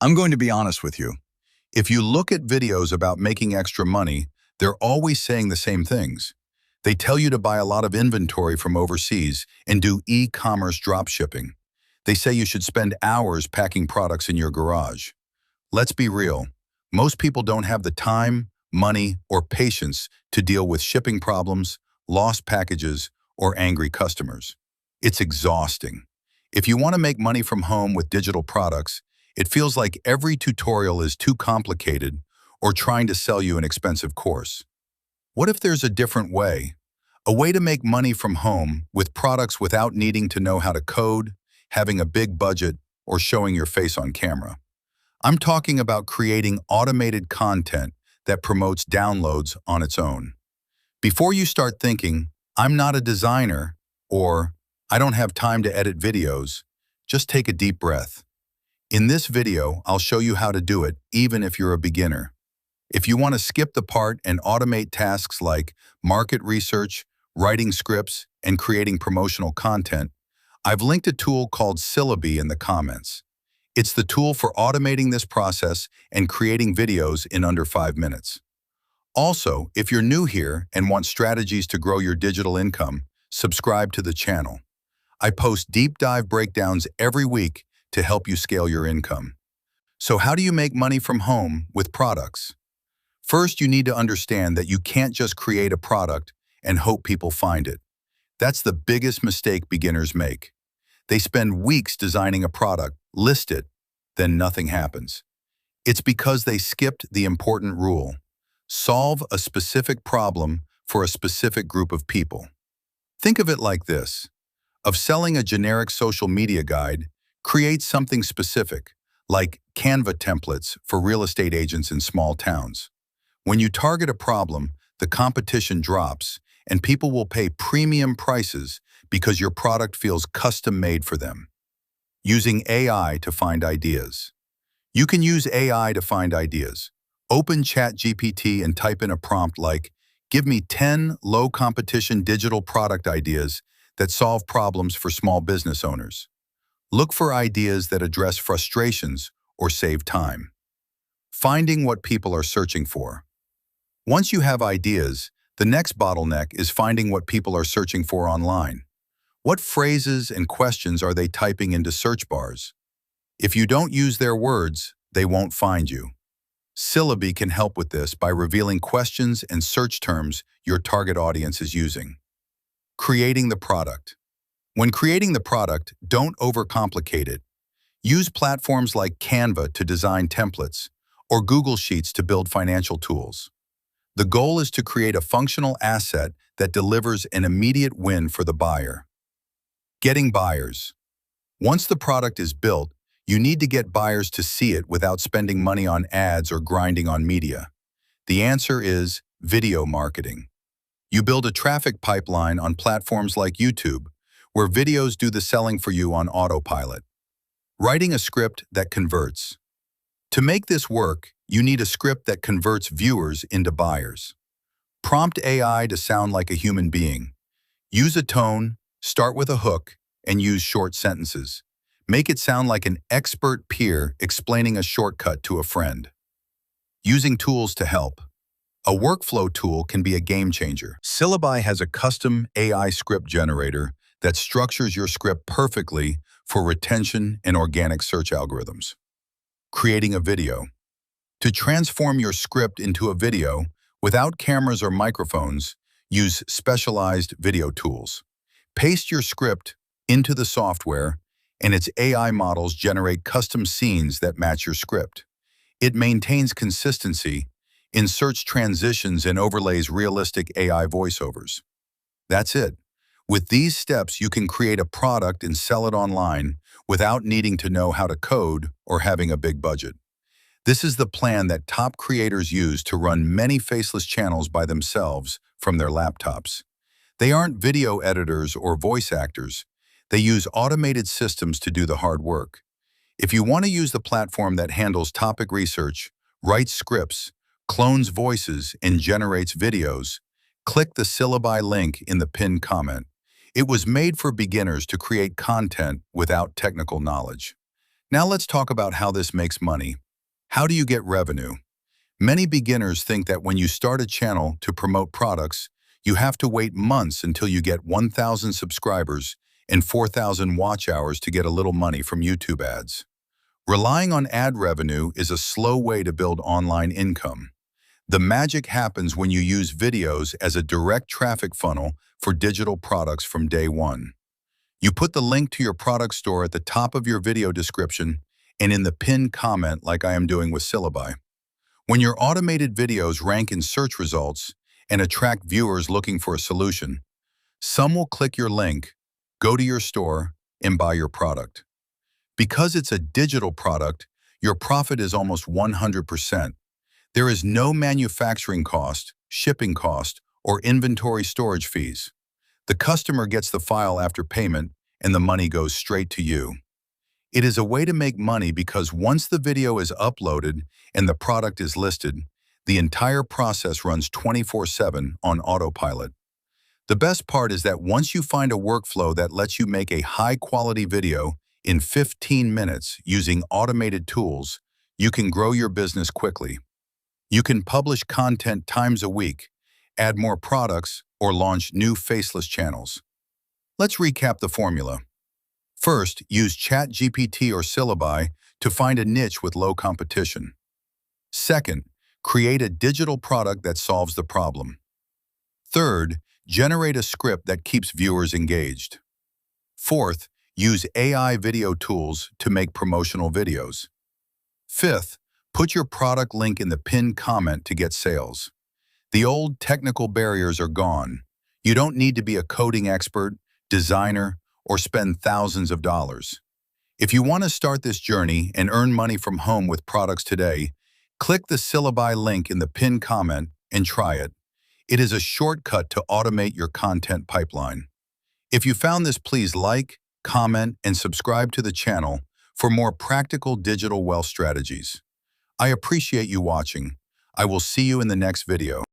I'm going to be honest with you. If you look at videos about making extra money, they're always saying the same things. They tell you to buy a lot of inventory from overseas and do e-commerce dropshipping. They say you should spend hours packing products in your garage. Let's be real. Most people don't have the time, money, or patience to deal with shipping problems, lost packages, or angry customers. It's exhausting. If you want to make money from home with digital products, it feels like every tutorial is too complicated or trying to sell you an expensive course. What if there's a different way? A way to make money from home with products without needing to know how to code, having a big budget, or showing your face on camera. I'm talking about creating automated content that promotes downloads on its own. Before you start thinking, I'm not a designer, or I don't have time to edit videos, just take a deep breath. In this video, I'll show you how to do it even if you're a beginner. If you want to skip the part and automate tasks like market research, writing scripts, and creating promotional content, I've linked a tool called Syllabi in the comments. It's the tool for automating this process and creating videos in under 5 minutes. Also, if you're new here and want strategies to grow your digital income, subscribe to the channel. I post deep dive breakdowns every week to help you scale your income. So how do you make money from home with products? First, you need to understand that you can't just create a product and hope people find it. That's the biggest mistake beginners make. They spend weeks designing a product, list it, then nothing happens. It's because they skipped the important rule. Solve a specific problem for a specific group of people. Think of it like this. Of selling a generic social media guide, create something specific, like Canva templates for real estate agents in small towns. When you target a problem, the competition drops, and people will pay premium prices because your product feels custom-made for them. Using AI to find ideas. You can use AI to find ideas. Open ChatGPT and type in a prompt like, "Give me 10 low-competition digital product ideas that solve problems for small business owners." Look for ideas that address frustrations or save time. Finding what people are searching for. Once you have ideas, the next bottleneck is finding what people are searching for online. What phrases and questions are they typing into search bars? If you don't use their words, they won't find you. Syllabi can help with this by revealing questions and search terms your target audience is using. Creating the product. When creating the product, don't overcomplicate it. Use platforms like Canva to design templates or Google Sheets to build financial tools. The goal is to create a functional asset that delivers an immediate win for the buyer. Getting buyers. Once the product is built, you need to get buyers to see it without spending money on ads or grinding on media. The answer is video marketing. You build a traffic pipeline on platforms like YouTube, where videos do the selling for you on autopilot. Writing a script that converts. To make this work, you need a script that converts viewers into buyers. Prompt AI to sound like a human being. Use a tone, start with a hook, and use short sentences. Make it sound like an expert peer explaining a shortcut to a friend. Using tools to help. A workflow tool can be a game changer. Syllabi has a custom AI script generator that structures your script perfectly for retention and organic search algorithms. Creating a video. To transform your script into a video, without cameras or microphones, use specialized video tools. Paste your script into the software, and its AI models generate custom scenes that match your script. It maintains consistency, inserts transitions, and overlays realistic AI voiceovers. That's it. With these steps, you can create a product and sell it online without needing to know how to code or having a big budget. This is the plan that top creators use to run many faceless channels by themselves from their laptops. They aren't video editors or voice actors. They use automated systems to do the hard work. If you want to use the platform that handles topic research, writes scripts, clones voices, and generates videos, click the Syllabi link in the pinned comment. It was made for beginners to create content without technical knowledge. Now let's talk about how this makes money. How do you get revenue? Many beginners think that when you start a channel to promote products, you have to wait months until you get 1,000 subscribers and 4,000 watch hours to get a little money from YouTube ads. Relying on ad revenue is a slow way to build online income. The magic happens when you use videos as a direct traffic funnel for digital products from day one. You put the link to your product store at the top of your video description and in the pinned comment like I am doing with Syllabi. When your automated videos rank in search results and attract viewers looking for a solution, some will click your link, go to your store, and buy your product. Because it's a digital product, your profit is almost 100%. There is no manufacturing cost, shipping cost, or inventory storage fees. The customer gets the file after payment, and the money goes straight to you. It is a way to make money because once the video is uploaded and the product is listed, the entire process runs 24/7 on autopilot. The best part is that once you find a workflow that lets you make a high-quality video in 15 minutes using automated tools, you can grow your business quickly. You can publish content times a week, add more products, or launch new faceless channels. Let's recap the formula. First, use ChatGPT or Syllabi to find a niche with low competition. Second, create a digital product that solves the problem. Third, generate a script that keeps viewers engaged. Fourth, use AI video tools to make promotional videos. Fifth, put your product link in the pinned comment to get sales. The old technical barriers are gone. You don't need to be a coding expert, designer, or spend thousands of dollars. If you want to start this journey and earn money from home with products today, click the Syllabi link in the pinned comment and try it. It is a shortcut to automate your content pipeline. If you found this, please like, comment, and subscribe to the channel for more practical digital wealth strategies. I appreciate you watching. I will see you in the next video.